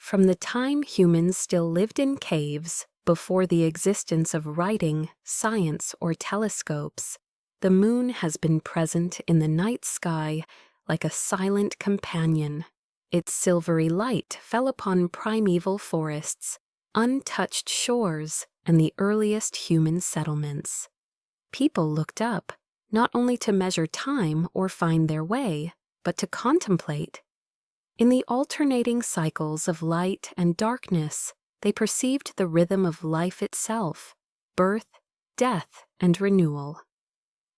From the time humans still lived in caves, before the existence of writing, science, or telescopes, the moon has been present in the night sky like a silent companion. Its silvery light fell upon primeval forests, untouched shores, and the earliest human settlements. People looked up, not only to measure time or find their way, but to contemplate. In the alternating cycles of light and darkness, they perceived the rhythm of life itself, birth, death, and renewal.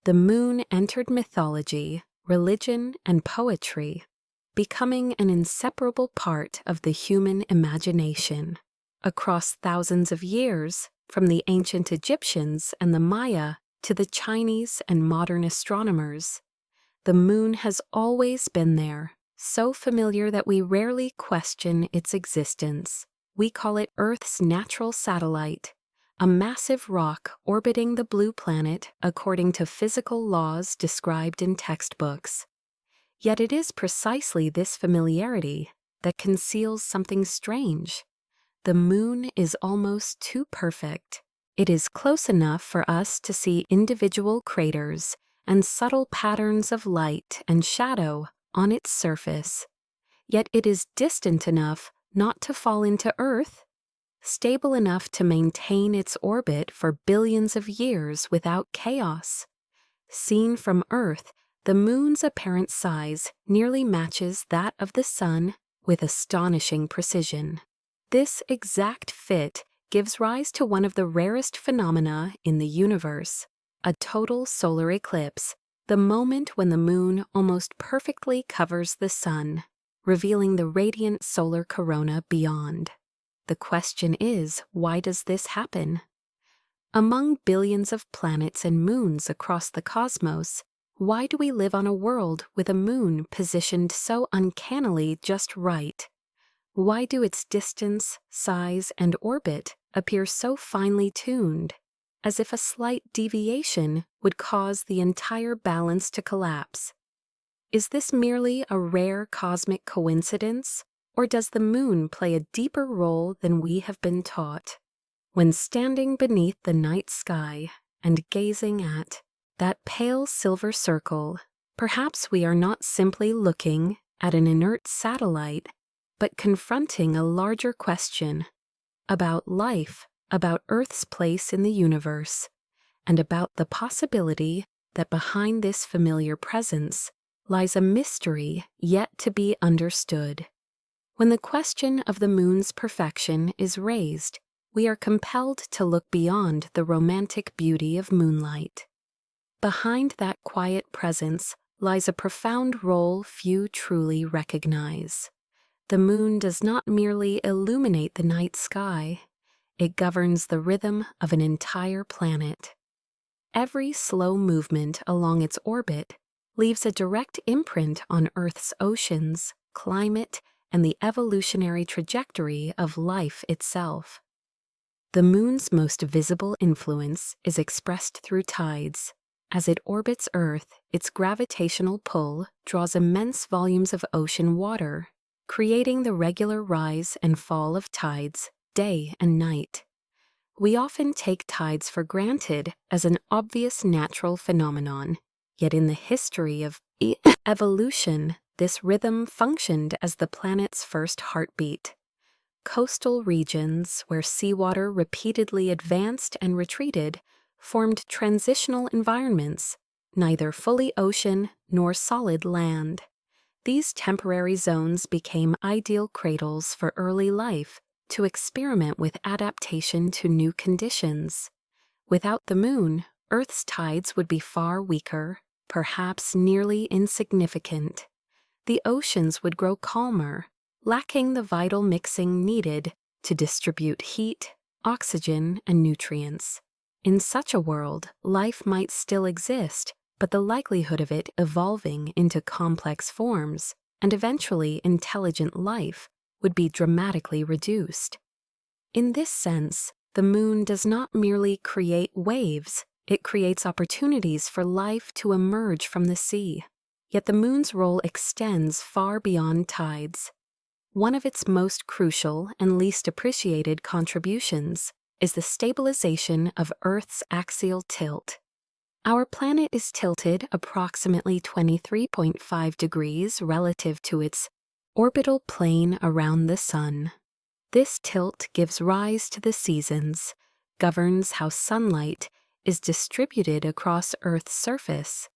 The moon entered mythology, religion, and poetry, becoming an inseparable part of the human imagination. Across thousands of years, from the ancient Egyptians and the Maya to the Chinese and modern astronomers, the moon has always been there, so familiar that we rarely question its existence. We call it Earth's natural satellite, a massive rock orbiting the blue planet according to physical laws described in textbooks. Yet it is precisely this familiarity that conceals something strange. The moon is almost too perfect. It is close enough for us to see individual craters and subtle patterns of light and shadow on its surface, yet it is distant enough not to fall into Earth, stable enough to maintain its orbit for billions of years without chaos. Seen from Earth, the moon's apparent size nearly matches that of the sun with astonishing precision. This exact fit gives rise to one of the rarest phenomena in the universe, a total solar eclipse, the moment when the moon almost perfectly covers the sun, revealing the radiant solar corona beyond. The question is, why does this happen? Among billions of planets and moons across the cosmos, why do we live on a world with a moon positioned so uncannily just right? Why do its distance, size, and orbit appear so finely tuned, as if a slight deviation would cause the entire balance to collapse? Is this merely a rare cosmic coincidence, or does the moon play a deeper role than we have been taught? When standing beneath the night sky and gazing at that pale silver circle, perhaps we are not simply looking at an inert satellite, but confronting a larger question about life, about Earth's place in the universe, and about the possibility that behind this familiar presence lies a mystery yet to be understood. When the question of the moon's perfection is raised, we are compelled to look beyond the romantic beauty of moonlight. Behind that quiet presence lies a profound role few truly recognize. The moon does not merely illuminate the night sky, it governs the rhythm of an entire planet. Every slow movement along its orbit leaves a direct imprint on Earth's oceans, climate, and the evolutionary trajectory of life itself. The moon's most visible influence is expressed through tides. As it orbits Earth, its gravitational pull draws immense volumes of ocean water, creating the regular rise and fall of tides, day and night. We often take tides for granted as an obvious natural phenomenon, yet in the history of evolution, this rhythm functioned as the planet's first heartbeat. Coastal regions, where seawater repeatedly advanced and retreated, formed transitional environments, neither fully ocean nor solid land. These temporary zones became ideal cradles for early life to experiment with adaptation to new conditions. Without the moon, Earth's tides would be far weaker, perhaps nearly insignificant. The oceans would grow calmer, lacking the vital mixing needed to distribute heat, oxygen, and nutrients. In such a world, life might still exist, but the likelihood of it evolving into complex forms and eventually intelligent life would be dramatically reduced. In this sense, the moon does not merely create waves, it creates opportunities for life to emerge from the sea. Yet the moon's role extends far beyond tides. One of its most crucial and least appreciated contributions is the stabilization of Earth's axial tilt. Our planet is tilted approximately 23.5 degrees relative to its orbital plane around the Sun. This tilt gives rise to the seasons, governs how sunlight is distributed across Earth's surface,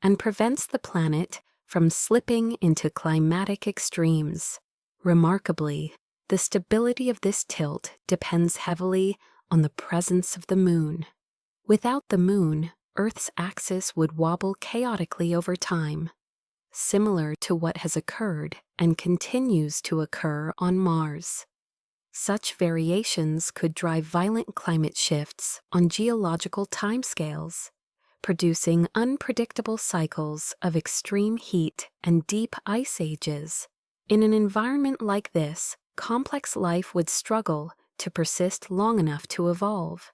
and prevents the planet from slipping into climatic extremes. Remarkably, the stability of this tilt depends heavily on the presence of the Moon. Without the Moon, Earth's axis would wobble chaotically over time, similar to what has occurred and continues to occur on Mars. Such variations could drive violent climate shifts on geological timescales, producing unpredictable cycles of extreme heat and deep ice ages. In an environment like this, complex life would struggle to persist long enough to evolve.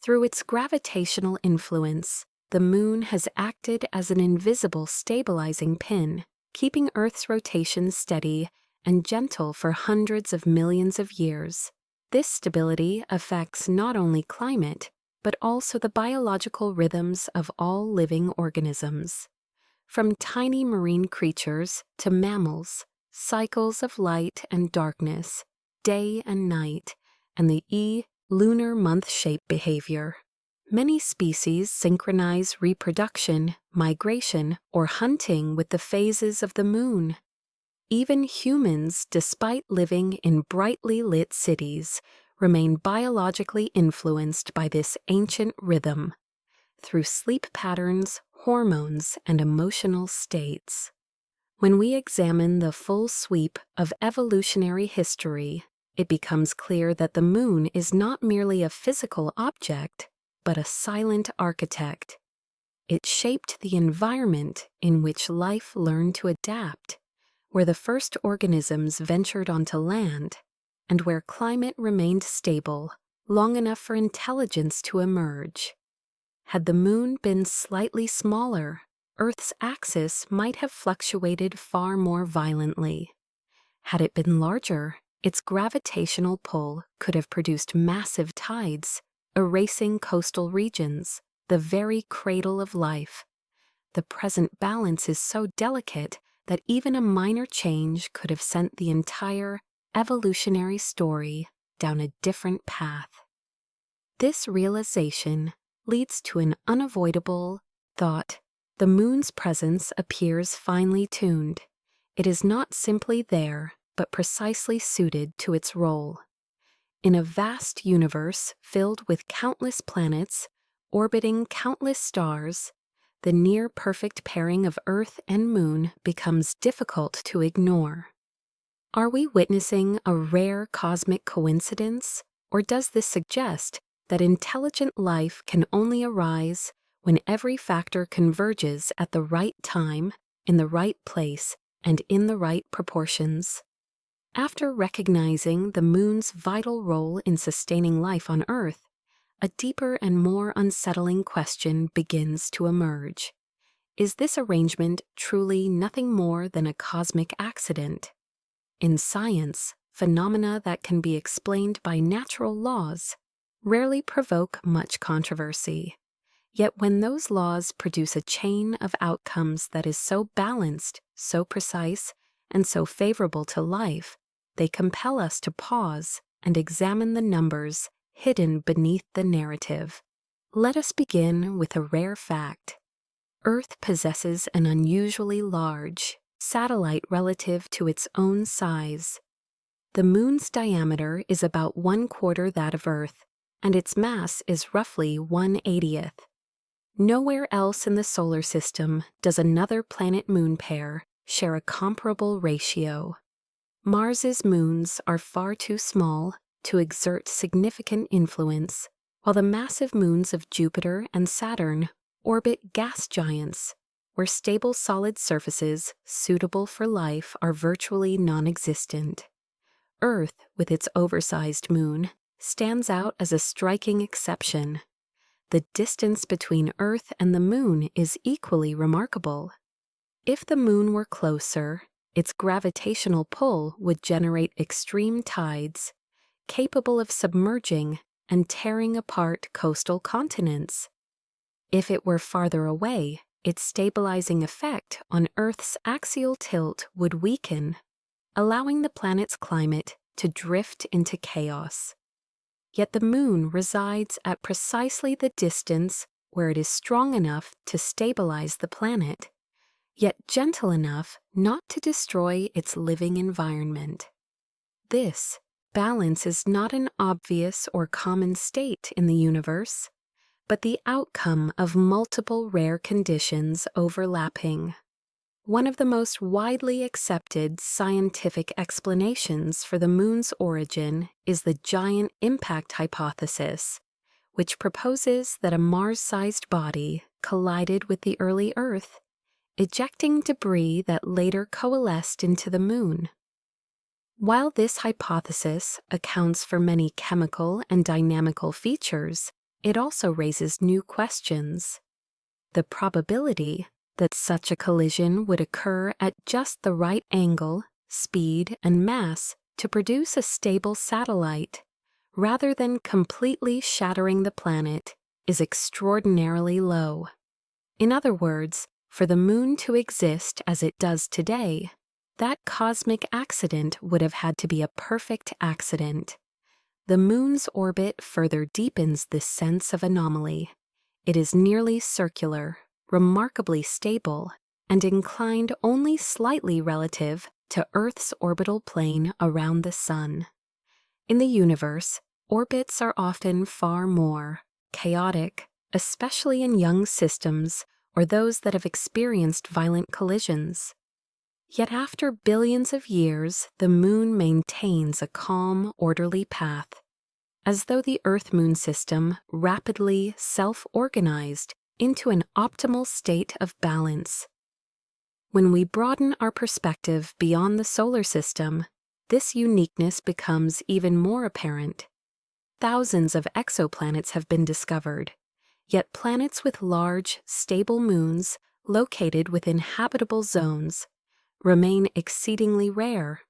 Through its gravitational influence, the Moon has acted as an invisible stabilizing pin, keeping Earth's rotation steady and gentle for hundreds of millions of years. This stability affects not only climate, but also the biological rhythms of all living organisms. From tiny marine creatures to mammals, cycles of light and darkness, day and night, and the lunar month-shape behavior. Many species synchronize reproduction, migration, or hunting with the phases of the Moon. Even humans, despite living in brightly lit cities, remain biologically influenced by this ancient rhythm through sleep patterns, hormones, and emotional states. When we examine the full sweep of evolutionary history, it becomes clear that the Moon is not merely a physical object, but a silent architect. It shaped the environment in which life learned to adapt, where the first organisms ventured onto land, and where climate remained stable long enough for intelligence to emerge. Had the Moon been slightly smaller, Earth's axis might have fluctuated far more violently. Had it been larger, its gravitational pull could have produced massive tides, erasing coastal regions, the very cradle of life. The present balance is so delicate that even a minor change could have sent the entire evolutionary story down a different path. This realization leads to an unavoidable thought. The Moon's presence appears finely tuned. It is not simply there, but precisely suited to its role. In a vast universe filled with countless planets, orbiting countless stars, the near-perfect pairing of Earth and Moon becomes difficult to ignore. Are we witnessing a rare cosmic coincidence, or does this suggest that intelligent life can only arise when every factor converges at the right time, in the right place, and in the right proportions? After recognizing the Moon's vital role in sustaining life on Earth, a deeper and more unsettling question begins to emerge. Is this arrangement truly nothing more than a cosmic accident? In science, phenomena that can be explained by natural laws rarely provoke much controversy. Yet when those laws produce a chain of outcomes that is so balanced, so precise, and so favorable to life, they compel us to pause and examine the numbers hidden beneath the narrative. Let us begin with a rare fact. Earth possesses an unusually large satellite relative to its own size. The Moon's diameter is about 1/4 that of Earth, and its mass is roughly 1/80th. Nowhere else in the solar system does another planet-moon pair share a comparable ratio. Mars's moons are far too small to exert significant influence, while the massive moons of Jupiter and Saturn orbit gas giants, where stable solid surfaces suitable for life are virtually non-existent. Earth, with its oversized moon, stands out as a striking exception. The distance between Earth and the Moon is equally remarkable. If the Moon were closer, its gravitational pull would generate extreme tides, capable of submerging and tearing apart coastal continents. If it were farther away, its stabilizing effect on Earth's axial tilt would weaken, allowing the planet's climate to drift into chaos. Yet the Moon resides at precisely the distance where it is strong enough to stabilize the planet, yet gentle enough not to destroy its living environment. This balance is not an obvious or common state in the universe, but the outcome of multiple rare conditions overlapping. One of the most widely accepted scientific explanations for the Moon's origin is the giant impact hypothesis, which proposes that a Mars-sized body collided with the early Earth, ejecting debris that later coalesced into the Moon. While this hypothesis accounts for many chemical and dynamical features, it also raises new questions. The probability that such a collision would occur at just the right angle, speed, and mass to produce a stable satellite, rather than completely shattering the planet, is extraordinarily low. In other words, for the Moon to exist as it does today, that cosmic accident would have had to be a perfect accident. The Moon's orbit further deepens this sense of anomaly. It is nearly circular, remarkably stable, and inclined only slightly relative to Earth's orbital plane around the Sun. In the universe, orbits are often far more chaotic, especially in young systems or those that have experienced violent collisions. Yet after billions of years, the Moon maintains a calm, orderly path, as though the Earth-Moon system rapidly self-organized into an optimal state of balance. When we broaden our perspective beyond the solar system, this uniqueness becomes even more apparent. Thousands of exoplanets have been discovered, yet planets with large, stable moons located within habitable zones remain exceedingly rare.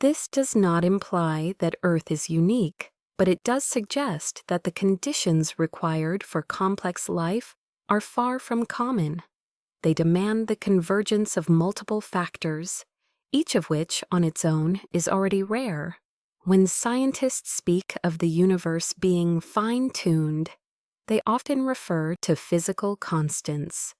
This does not imply that Earth is unique, but it does suggest that the conditions required for complex life are far from common. They demand the convergence of multiple factors, each of which on its own is already rare. When scientists speak of the universe being fine-tuned, they often refer to physical constants.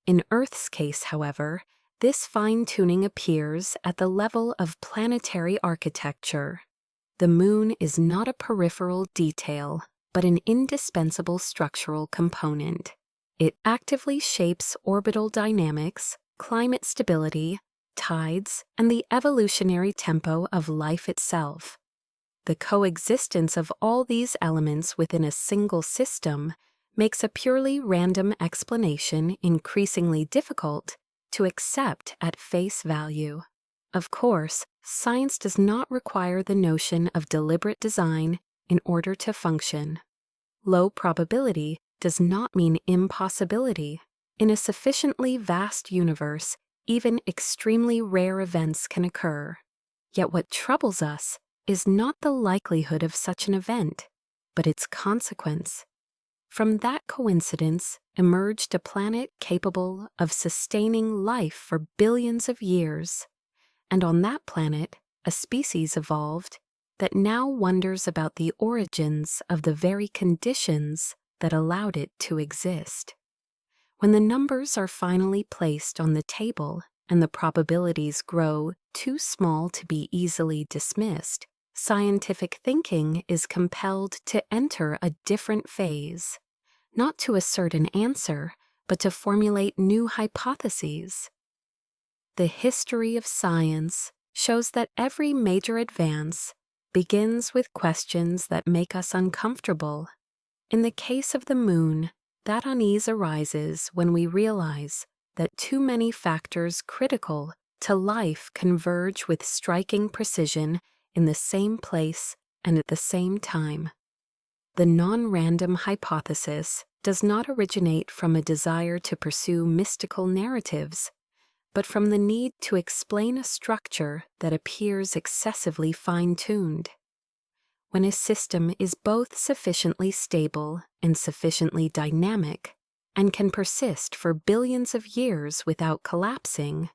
In Earth's case, however, this fine-tuning appears at the level of planetary architecture. The Moon is not a peripheral detail, but an indispensable structural component. It actively shapes orbital dynamics, climate stability, tides, and the evolutionary tempo of life itself. The coexistence of all these elements within a single system makes a purely random explanation increasingly difficult to accept at face value. Of course, science does not require the notion of deliberate design in order to function. Low probability does not mean impossibility. In a sufficiently vast universe, even extremely rare events can occur. Yet what troubles us is not the likelihood of such an event, but its consequence. From that coincidence emerged a planet capable of sustaining life for billions of years, and on that planet a species evolved that now wonders about the origins of the very conditions that allowed it to exist. When the numbers are finally placed on the table and the probabilities grow too small to be easily dismissed, scientific thinking is compelled to enter a different phase, not to assert an answer, but to formulate new hypotheses. The history of science shows that every major advance begins with questions that make us uncomfortable. In the case of the Moon, that unease arises when we realize that too many factors critical to life converge with striking precision in the same place and at the same time. The non-random hypothesis does not originate from a desire to pursue mystical narratives, but from the need to explain a structure that appears excessively fine-tuned. When a system is both sufficiently stable and sufficiently dynamic, and can persist for billions of years without collapsing,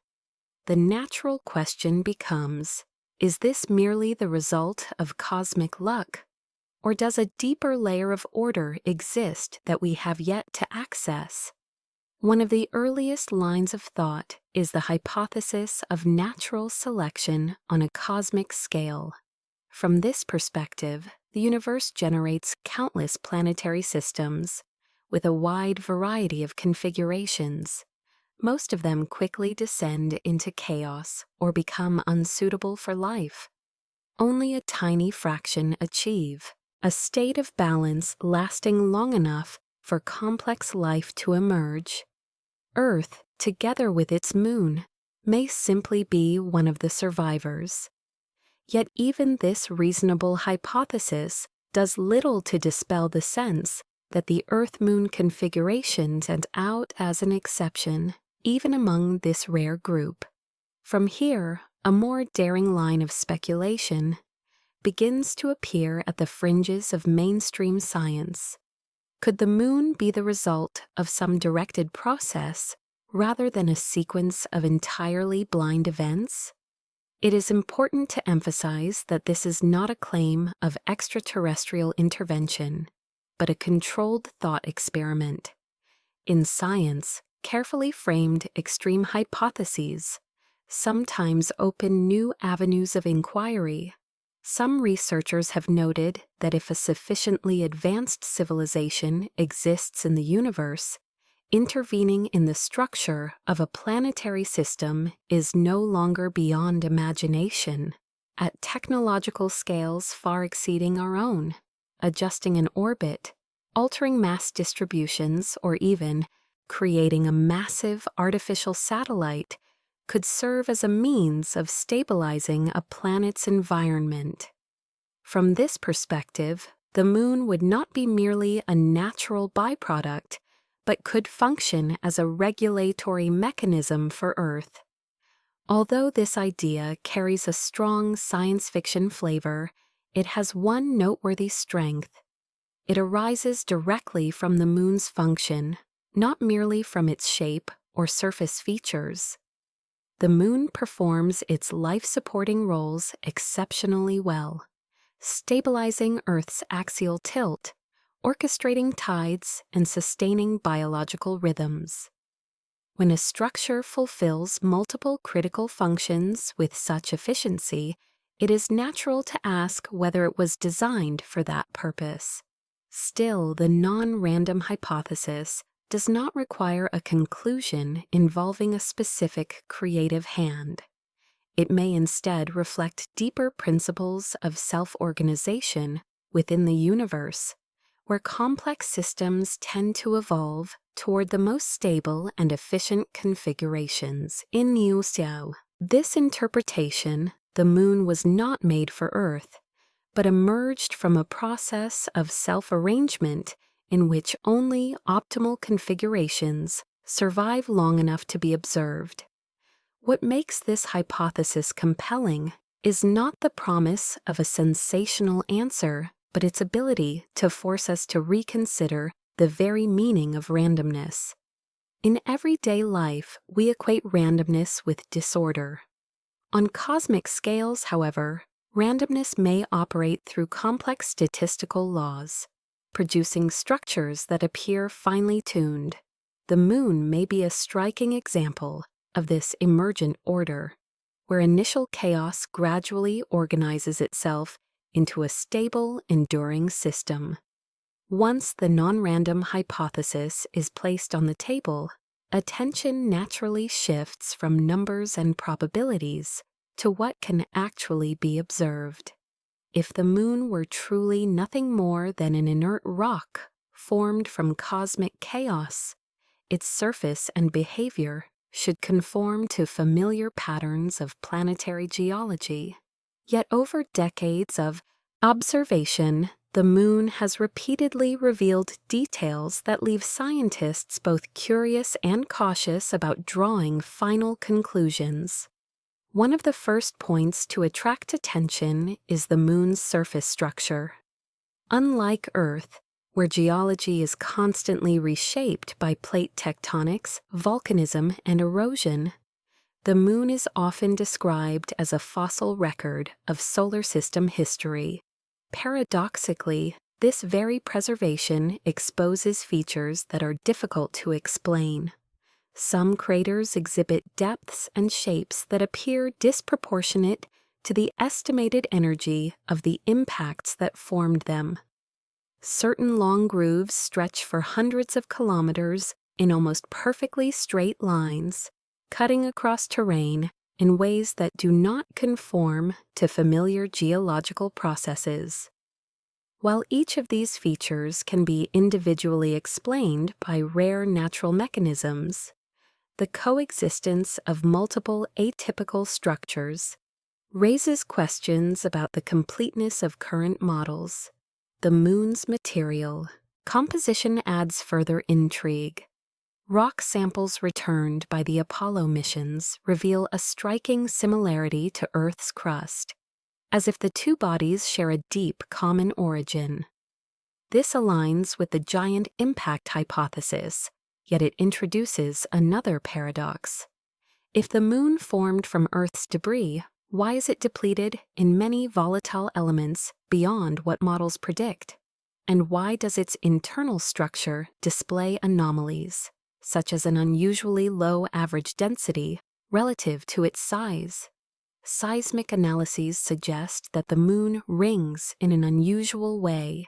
the natural question becomes, is this merely the result of cosmic luck? Or does a deeper layer of order exist that we have yet to access? One of the earliest lines of thought is the hypothesis of natural selection on a cosmic scale. From this perspective, the universe generates countless planetary systems with a wide variety of configurations. Most of them quickly descend into chaos or become unsuitable for life. Only a tiny fraction achieve a state of balance lasting long enough for complex life to emerge. Earth, together with its moon, may simply be one of the survivors. Yet even this reasonable hypothesis does little to dispel the sense that the Earth-Moon configuration stands out as an exception, even among this rare group. From here, a more daring line of speculation begins to appear at the fringes of mainstream science. Could the moon be the result of some directed process rather than a sequence of entirely blind events? It is important to emphasize that this is not a claim of extraterrestrial intervention, but a controlled thought experiment. In science, carefully framed extreme hypotheses sometimes open new avenues of inquiry. Some researchers have noted that if a sufficiently advanced civilization exists in the universe, intervening in the structure of a planetary system is no longer beyond imagination. At technological scales far exceeding our own, adjusting an orbit, altering mass distributions, or even creating a massive artificial satellite could serve as a means of stabilizing a planet's environment. From this perspective, the moon would not be merely a natural byproduct, but could function as a regulatory mechanism for Earth. Although this idea carries a strong science fiction flavor, it has one noteworthy strength. It arises directly from the moon's function, not merely from its shape or surface features. The moon performs its life-supporting roles exceptionally well, stabilizing Earth's axial tilt, orchestrating tides, and sustaining biological rhythms. When a structure fulfills multiple critical functions with such efficiency, it is natural to ask whether it was designed for that purpose. Still, the non-random hypothesis does not require a conclusion involving a specific creative hand. It may instead reflect deeper principles of self-organization within the universe, where complex systems tend to evolve toward the most stable and efficient configurations. In Liu Xiao, this interpretation, the moon was not made for Earth, but emerged from a process of self-arrangement in which only optimal configurations survive long enough to be observed. What makes this hypothesis compelling is not the promise of a sensational answer, but its ability to force us to reconsider the very meaning of randomness. In everyday life, we equate randomness with disorder. On cosmic scales, however, randomness may operate through complex statistical laws, producing structures that appear finely tuned. The moon may be a striking example of this emergent order, where initial chaos gradually organizes itself into a stable, enduring system. Once the non-random hypothesis is placed on the table, attention naturally shifts from numbers and probabilities to what can actually be observed. If the moon were truly nothing more than an inert rock formed from cosmic chaos, its surface and behavior should conform to familiar patterns of planetary geology. Yet over decades of observation, The moon has repeatedly revealed details that leave scientists both curious and cautious about drawing final conclusions. One of the first points to attract attention is the moon's surface structure. Unlike Earth, where geology is constantly reshaped by plate tectonics, volcanism, and erosion, the moon is often described as a fossil record of solar system history. Paradoxically, this very preservation exposes features that are difficult to explain. Some craters exhibit depths and shapes that appear disproportionate to the estimated energy of the impacts that formed them. Certain long grooves stretch for hundreds of kilometers in almost perfectly straight lines, cutting across terrain in ways that do not conform to familiar geological processes. While each of these features can be individually explained by rare natural mechanisms, the coexistence of multiple atypical structures raises questions about the completeness of current models. The moon's material composition adds further intrigue. Rock samples returned by the Apollo missions reveal a striking similarity to Earth's crust, as if the two bodies share a deep common origin. This aligns with the giant impact hypothesis, yet it introduces another paradox. If the moon formed from Earth's debris, why is it depleted in many volatile elements beyond what models predict? And why does its internal structure display anomalies, such as an unusually low average density relative to its size? Seismic analyses suggest that the moon rings in an unusual way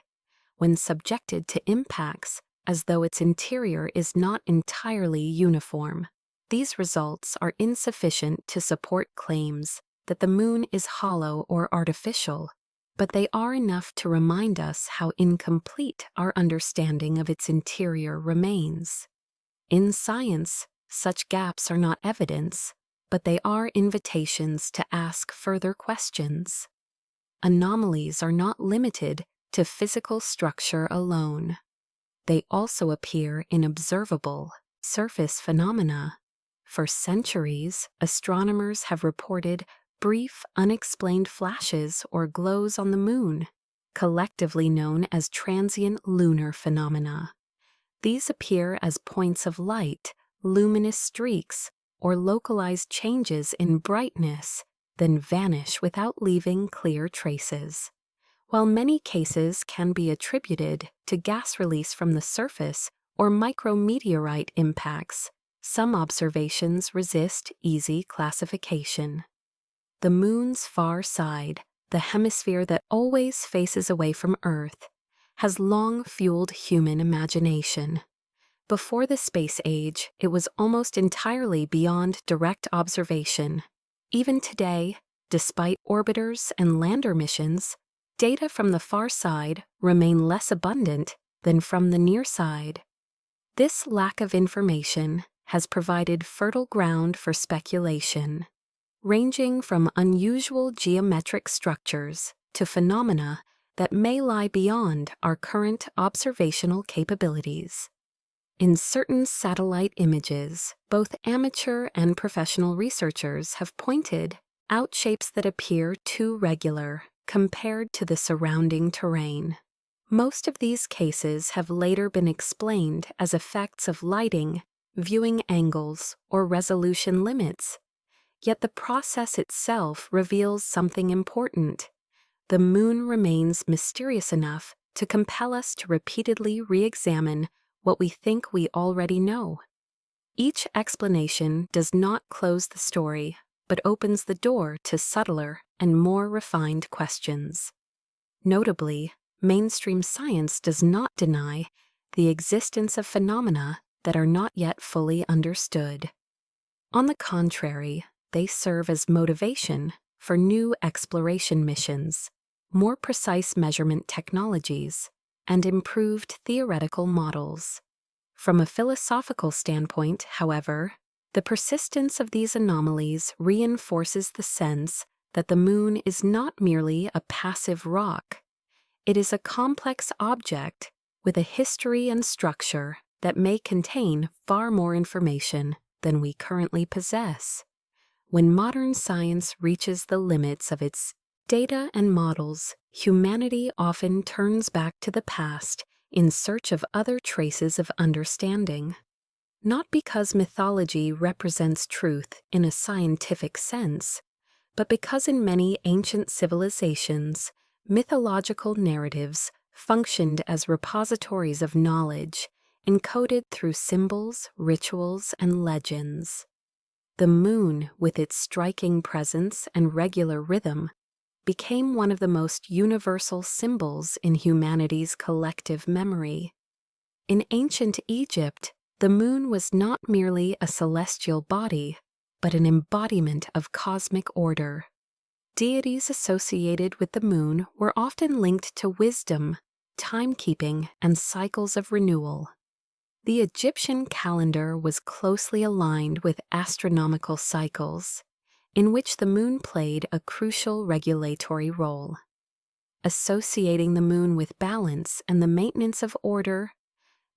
when subjected to impacts, as though its interior is not entirely uniform. These results are insufficient to support claims that the moon is hollow or artificial, but they are enough to remind us how incomplete our understanding of its interior remains. In science, such gaps are not evidence, but they are invitations to ask further questions. Anomalies are not limited to physical structure alone. They also appear in observable surface phenomena. For centuries, astronomers have reported brief, unexplained flashes or glows on the moon, collectively known as transient lunar phenomena. These appear as points of light, luminous streaks, or localized changes in brightness, then vanish without leaving clear traces. While many cases can be attributed to gas release from the surface or micrometeorite impacts, some observations resist easy classification. The moon's far side, the hemisphere that always faces away from Earth, has long fueled human imagination. Before the space age, it was almost entirely beyond direct observation. Even today, despite orbiters and lander missions, data from the far side remain less abundant than from the near side. This lack of information has provided fertile ground for speculation, ranging from unusual geometric structures to phenomena that may lie beyond our current observational capabilities. In certain satellite images, both amateur and professional researchers have pointed out shapes that appear too regular compared to the surrounding terrain. Most of these cases have later been explained as effects of lighting, viewing angles, or resolution limits. Yet the process itself reveals something important. The moon remains mysterious enough to compel us to repeatedly re-examine what we think we already know. Each explanation does not close the story, but opens the door to subtler and more refined questions. Notably, mainstream science does not deny the existence of phenomena that are not yet fully understood. On the contrary, they serve as motivation for new exploration missions, more precise measurement technologies, and improved theoretical models. From a philosophical standpoint, however, the persistence of these anomalies reinforces the sense that the moon is not merely a passive rock. It is a complex object with a history and structure that may contain far more information than we currently possess. When modern science reaches the limits of its data and models, humanity often turns back to the past in search of other traces of understanding. Not because mythology represents truth in a scientific sense, but because in many ancient civilizations, mythological narratives functioned as repositories of knowledge, encoded through symbols, rituals, and legends. The moon, with its striking presence and regular rhythm, became one of the most universal symbols in humanity's collective memory. In ancient Egypt, the moon was not merely a celestial body, but an embodiment of cosmic order. Deities associated with the moon were often linked to wisdom, timekeeping, and cycles of renewal. The Egyptian calendar was closely aligned with astronomical cycles, in which the moon played a crucial regulatory role. Associating the moon with balance and the maintenance of order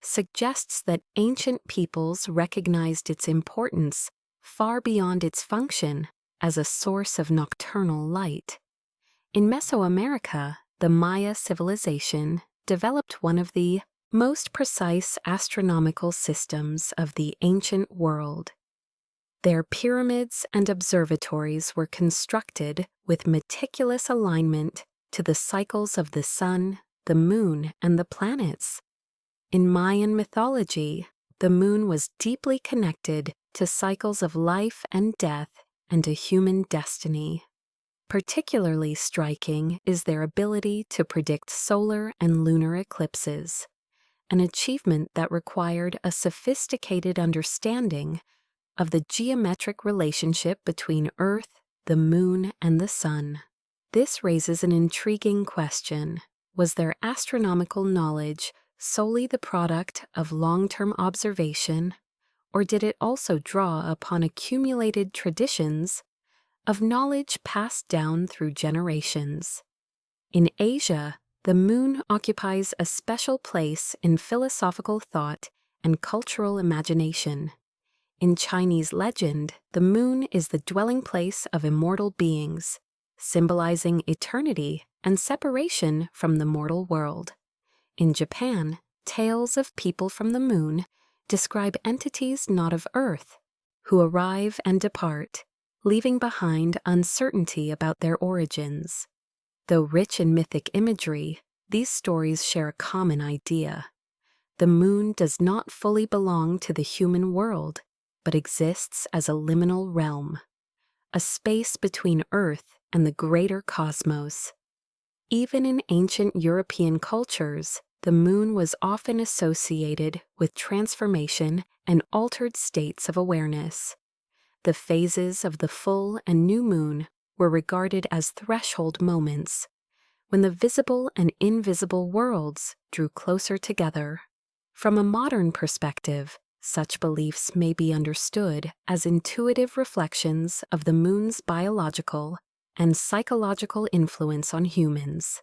suggests that ancient peoples recognized its importance far beyond its function as a source of nocturnal light. In Mesoamerica, the Maya civilization developed one of the most precise astronomical systems of the ancient world. Their pyramids and observatories were constructed with meticulous alignment to the cycles of the sun, the moon, and the planets. In Mayan mythology, the moon was deeply connected to cycles of life and death and to human destiny. Particularly striking is their ability to predict solar and lunar eclipses, an achievement that required a sophisticated understanding of the geometric relationship between Earth, the moon, and the sun. This raises an intriguing question. Was their astronomical knowledge solely the product of long-term observation, or did it also draw upon accumulated traditions of knowledge passed down through generations? In Asia, the moon occupies a special place in philosophical thought and cultural imagination. In Chinese legend, the moon is the dwelling place of immortal beings, symbolizing eternity and separation from the mortal world. In Japan, tales of people from the moon describe entities not of Earth, who arrive and depart, leaving behind uncertainty about their origins. Though rich in mythic imagery, these stories share a common idea. The moon does not fully belong to the human world, but exists as a liminal realm, a space between Earth and the greater cosmos. Even in ancient European cultures, the moon was often associated with transformation and altered states of awareness. The phases of the full and new moon were regarded as threshold moments, when the visible and invisible worlds drew closer together. From a modern perspective, such beliefs may be understood as intuitive reflections of the moon's biological and psychological influence on humans,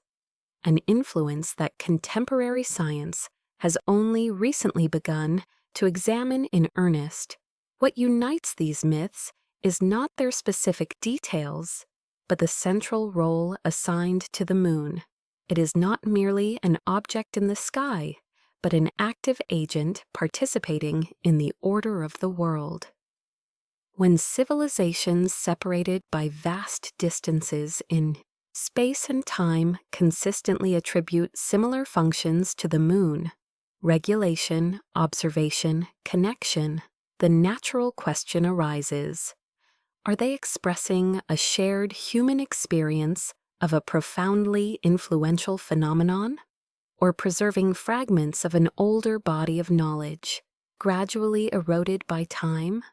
an influence that contemporary science has only recently begun to examine in earnest. What unites these myths is not their specific details, but the central role assigned to the moon. It is not merely an object in the sky, but an active agent participating in the order of the world. When civilizations separated by vast distances in space and time consistently attribute similar functions to the moon, regulation, observation, connection, the natural question arises: are they expressing a shared human experience of a profoundly influential phenomenon, or preserving fragments of an older body of knowledge, gradually eroded by time?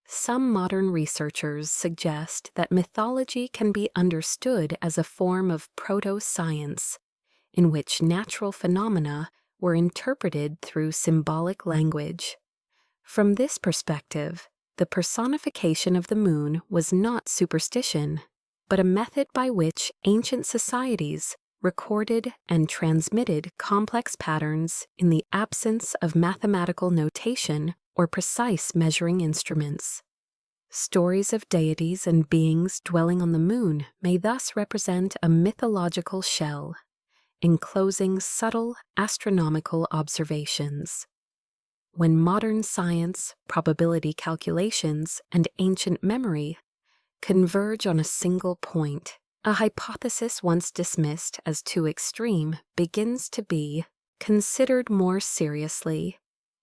Some modern researchers suggest that mythology can be understood as a form of proto-science, in which natural phenomena were interpreted through symbolic language. From this perspective, the personification of the moon was not superstition, but a method by which ancient societies recorded and transmitted complex patterns in the absence of mathematical notation or precise measuring instruments. Stories of deities and beings dwelling on the moon may thus represent a mythological shell, enclosing subtle astronomical observations. When modern science, probability calculations, and ancient memory converge on a single point, a hypothesis once dismissed as too extreme begins to be considered more seriously.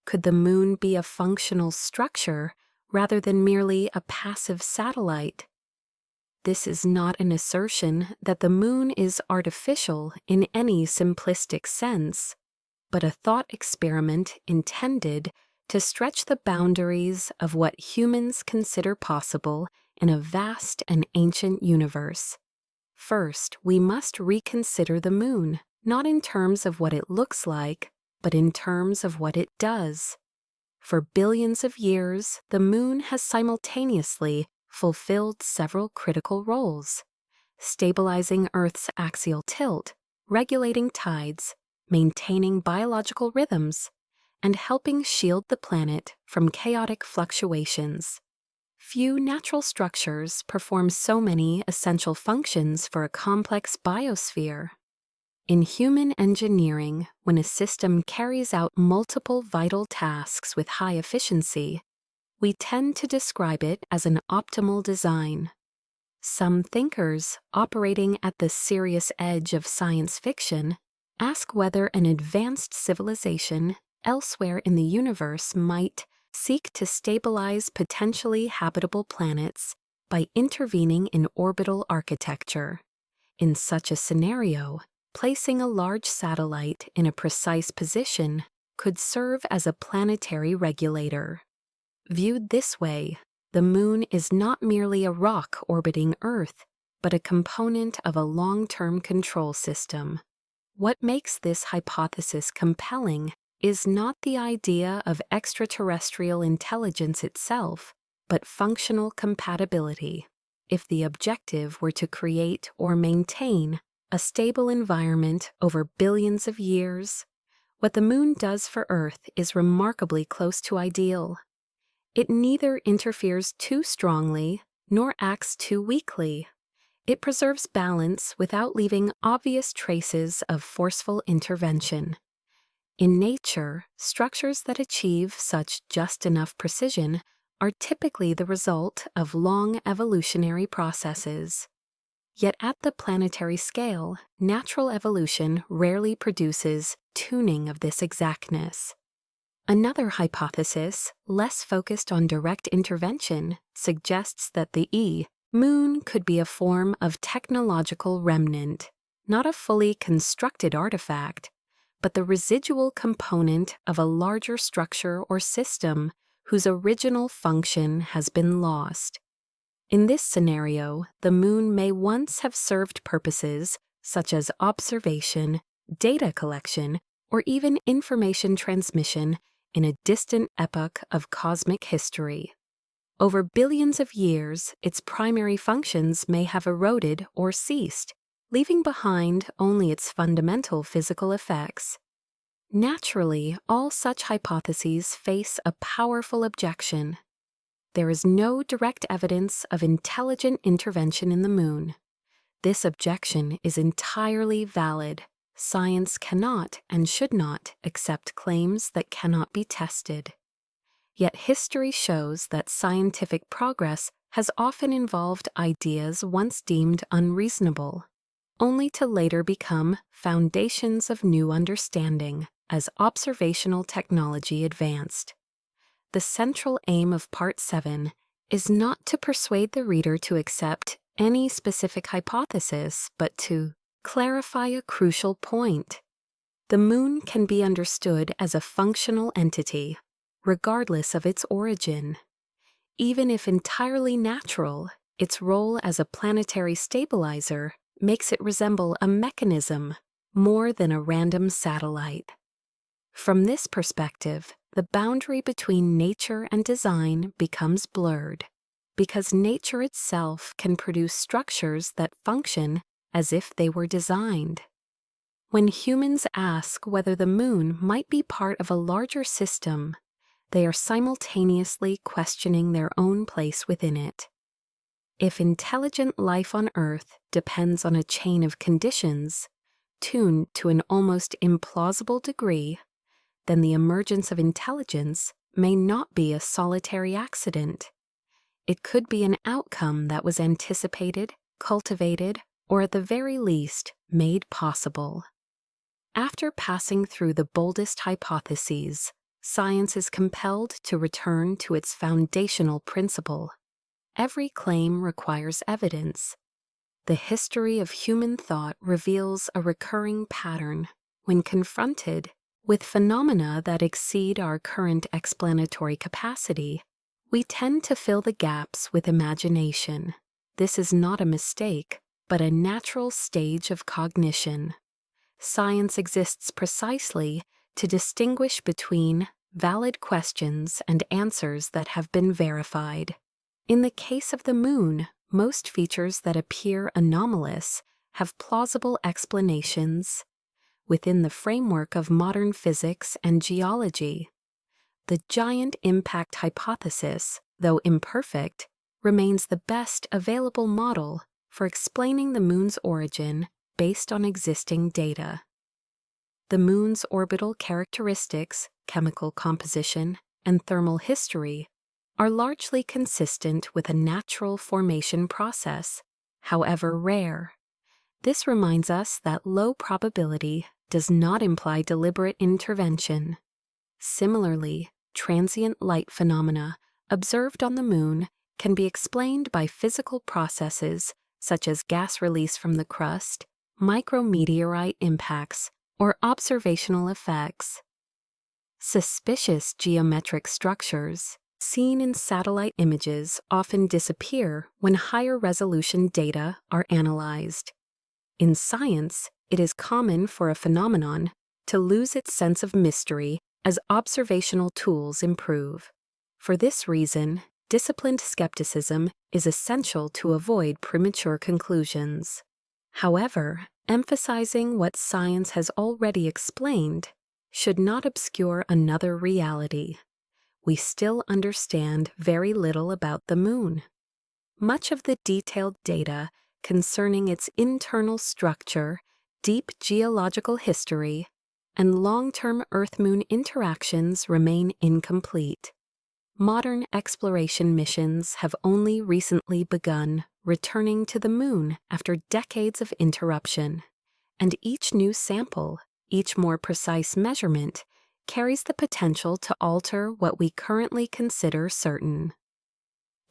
Could the moon be a functional structure rather than merely a passive satellite? This is not an assertion that the moon is artificial in any simplistic sense, but a thought experiment intended to stretch the boundaries of what humans consider possible in a vast and ancient universe. First, we must reconsider the moon, not in terms of what it looks like, but in terms of what it does. For billions of years, the moon has simultaneously fulfilled several critical roles: stabilizing Earth's axial tilt, regulating tides, maintaining biological rhythms, and helping shield the planet from chaotic fluctuations. Few natural structures perform so many essential functions for a complex biosphere. In human engineering, when a system carries out multiple vital tasks with high efficiency, we tend to describe it as an optimal design. Some thinkers, operating at the serious edge of science fiction, ask whether an advanced civilization elsewhere in the universe might seek to stabilize potentially habitable planets by intervening in orbital architecture. In such a scenario, placing a large satellite in a precise position could serve as a planetary regulator. Viewed this way, the moon is not merely a rock orbiting Earth, but a component of a long-term control system. What makes this hypothesis compelling is not the idea of extraterrestrial intelligence itself, but functional compatibility. If the objective were to create or maintain a stable environment over billions of years, what the moon does for Earth is remarkably close to ideal. It neither interferes too strongly nor acts too weakly. It preserves balance without leaving obvious traces of forceful intervention. In nature, structures that achieve such just enough precision are typically the result of long evolutionary processes. Yet at the planetary scale, natural evolution rarely produces tuning of this exactness. Another hypothesis, less focused on direct intervention, suggests that the moon could be a form of technological remnant, not a fully constructed artifact, but the residual component of a larger structure or system whose original function has been lost. In this scenario, the moon may once have served purposes such as observation, data collection, or even information transmission in a distant epoch of cosmic history. Over billions of years, its primary functions may have eroded or ceased, leaving behind only its fundamental physical effects. Naturally, all such hypotheses face a powerful objection. There is no direct evidence of intelligent intervention in the moon. This objection is entirely valid. Science cannot and should not accept claims that cannot be tested. Yet history shows that scientific progress has often involved ideas once deemed unreasonable, only to later become foundations of new understanding as observational technology advanced. The central aim of Part 7 is not to persuade the reader to accept any specific hypothesis, but to clarify a crucial point. The moon can be understood as a functional entity, regardless of its origin. Even if entirely natural, its role as a planetary stabilizer makes it resemble a mechanism more than a random satellite. From this perspective, the boundary between nature and design becomes blurred, because nature itself can produce structures that function as if they were designed. When humans ask whether the moon might be part of a larger system, they are simultaneously questioning their own place within it. If intelligent life on Earth depends on a chain of conditions, tuned to an almost implausible degree, then the emergence of intelligence may not be a solitary accident. It could be an outcome that was anticipated, cultivated, or at the very least, made possible. After passing through the boldest hypotheses, science is compelled to return to its foundational principle. Every claim requires evidence. The history of human thought reveals a recurring pattern. When confronted with phenomena that exceed our current explanatory capacity, we tend to fill the gaps with imagination. This is not a mistake, but a natural stage of cognition. Science exists precisely to distinguish between valid questions and answers that have been verified. In the case of the moon, most features that appear anomalous have plausible explanations. Within the framework of modern physics and geology, the giant impact hypothesis, though imperfect, remains the best available model for explaining the moon's origin based on existing data. The moon's orbital characteristics, chemical composition, and thermal history are largely consistent with a natural formation process, however rare. This reminds us that low probability does not imply deliberate intervention. Similarly, transient light phenomena observed on the moon can be explained by physical processes such as gas release from the crust, micrometeorite impacts, or observational effects. Suspicious geometric structures seen in satellite images often disappear when higher resolution data are analyzed. In science, it is common for a phenomenon to lose its sense of mystery as observational tools improve. For this reason, disciplined skepticism is essential to avoid premature conclusions. However, emphasizing what science has already explained should not obscure another reality. We still understand very little about the moon. Much of the detailed data concerning its internal structure, deep geological history, and long-term Earth-Moon interactions remain incomplete. Modern exploration missions have only recently begun returning to the moon after decades of interruption, and each new sample, each more precise measurement, carries the potential to alter what we currently consider certain.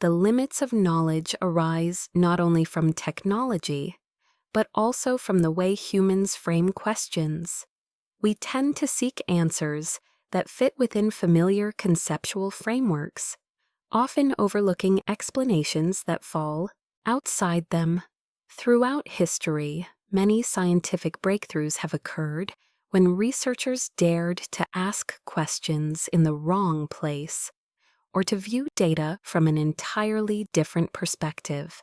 The limits of knowledge arise not only from technology, but also from the way humans frame questions. We tend to seek answers that fit within familiar conceptual frameworks, often overlooking explanations that fall outside them. Throughout history, many scientific breakthroughs have occurred when researchers dared to ask questions in the wrong place, or to view data from an entirely different perspective.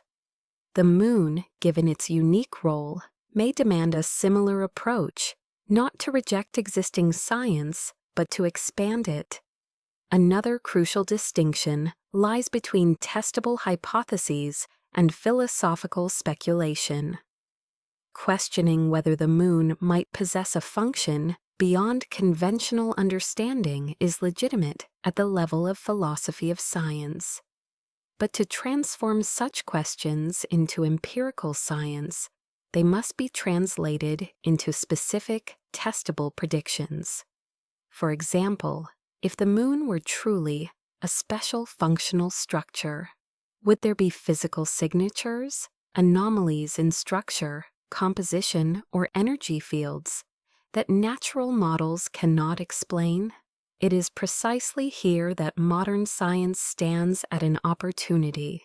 The moon, given its unique role, may demand a similar approach, not to reject existing science, but to expand it. Another crucial distinction lies between testable hypotheses and philosophical speculation. Questioning whether the moon might possess a function beyond conventional understanding is legitimate at the level of philosophy of science. But to transform such questions into empirical science, they must be translated into specific, testable predictions. For example, if the moon were truly a special functional structure, would there be physical signatures, anomalies in structure, composition, or energy fields that natural models cannot explain? It is precisely here that modern science stands at an opportunity.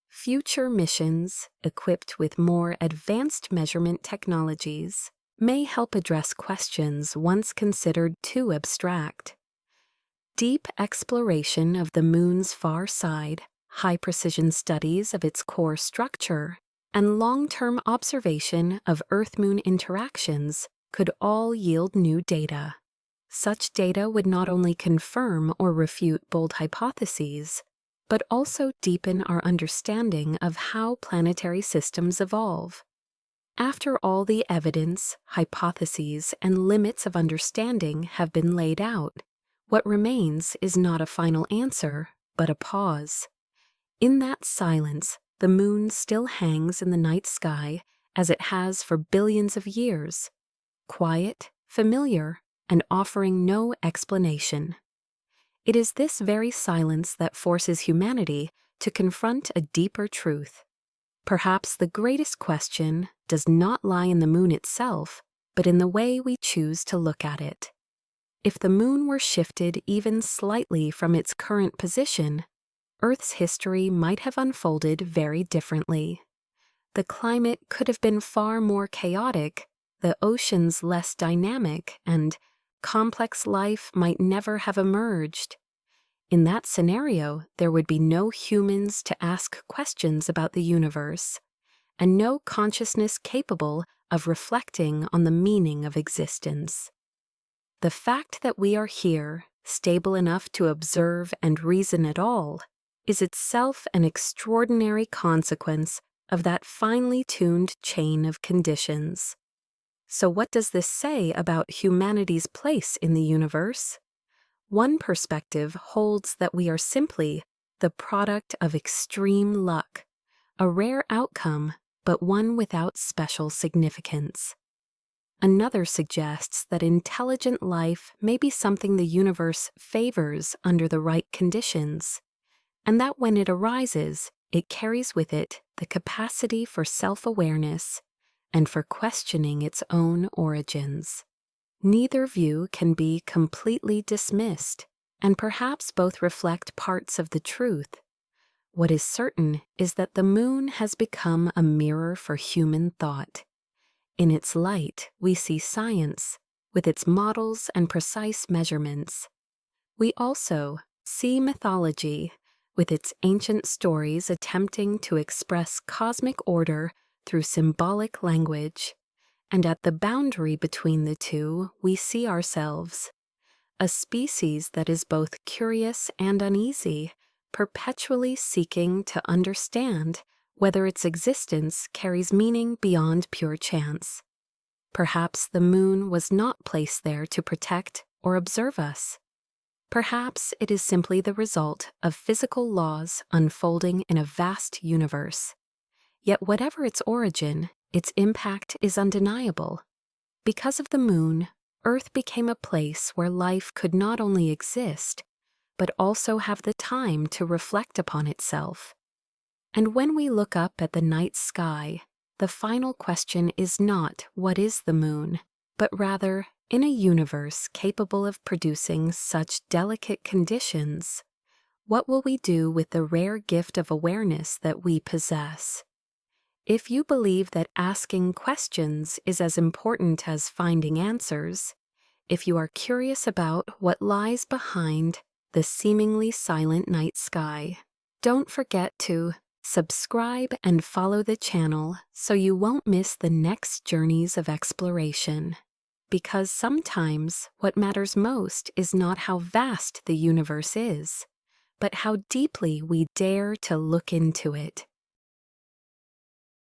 Future missions, equipped with more advanced measurement technologies, may help address questions once considered too abstract. Deep exploration of the moon's far side, high-precision studies of its core structure, and long-term observation of Earth-Moon interactions could all yield new data. Such data would not only confirm or refute bold hypotheses, but also deepen our understanding of how planetary systems evolve. After all the evidence, hypotheses, and limits of understanding have been laid out, what remains is not a final answer, but a pause. In that silence, the moon still hangs in the night sky as it has for billions of years, quiet, familiar, and offering no explanation. It is this very silence that forces humanity to confront a deeper truth. Perhaps the greatest question does not lie in the moon itself, but in the way we choose to look at it. If the moon were shifted even slightly from its current position, Earth's history might have unfolded very differently. The climate could have been far more chaotic, the oceans less dynamic, and complex life might never have emerged. In that scenario, there would be no humans to ask questions about the universe, and no consciousness capable of reflecting on the meaning of existence. The fact that we are here, stable enough to observe and reason at all, is itself an extraordinary consequence of that finely tuned chain of conditions. So what does this say about humanity's place in the universe? One perspective holds that we are simply the product of extreme luck, a rare outcome, but one without special significance. Another suggests that intelligent life may be something the universe favors under the right conditions, and that when it arises, it carries with it the capacity for self-awareness and for questioning its own origins. Neither view can be completely dismissed, and perhaps both reflect parts of the truth. What is certain is that the moon has become a mirror for human thought. In its light, we see science, with its models and precise measurements. We also see mythology, with its ancient stories attempting to express cosmic order through symbolic language. And at the boundary between the two, we see ourselves, a species that is both curious and uneasy, perpetually seeking to understand whether its existence carries meaning beyond pure chance. Perhaps the moon was not placed there to protect or observe us. Perhaps it is simply the result of physical laws unfolding in a vast universe. Yet whatever its origin, its impact is undeniable. Because of the moon, Earth became a place where life could not only exist, but also have the time to reflect upon itself. And when we look up at the night sky, the final question is not what is the moon, but rather, in a universe capable of producing such delicate conditions, what will we do with the rare gift of awareness that we possess? If you believe that asking questions is as important as finding answers, if you are curious about what lies behind the seemingly silent night sky, don't forget to subscribe and follow the channel so you won't miss the next journeys of exploration. Because sometimes what matters most is not how vast the universe is, but how deeply we dare to look into it.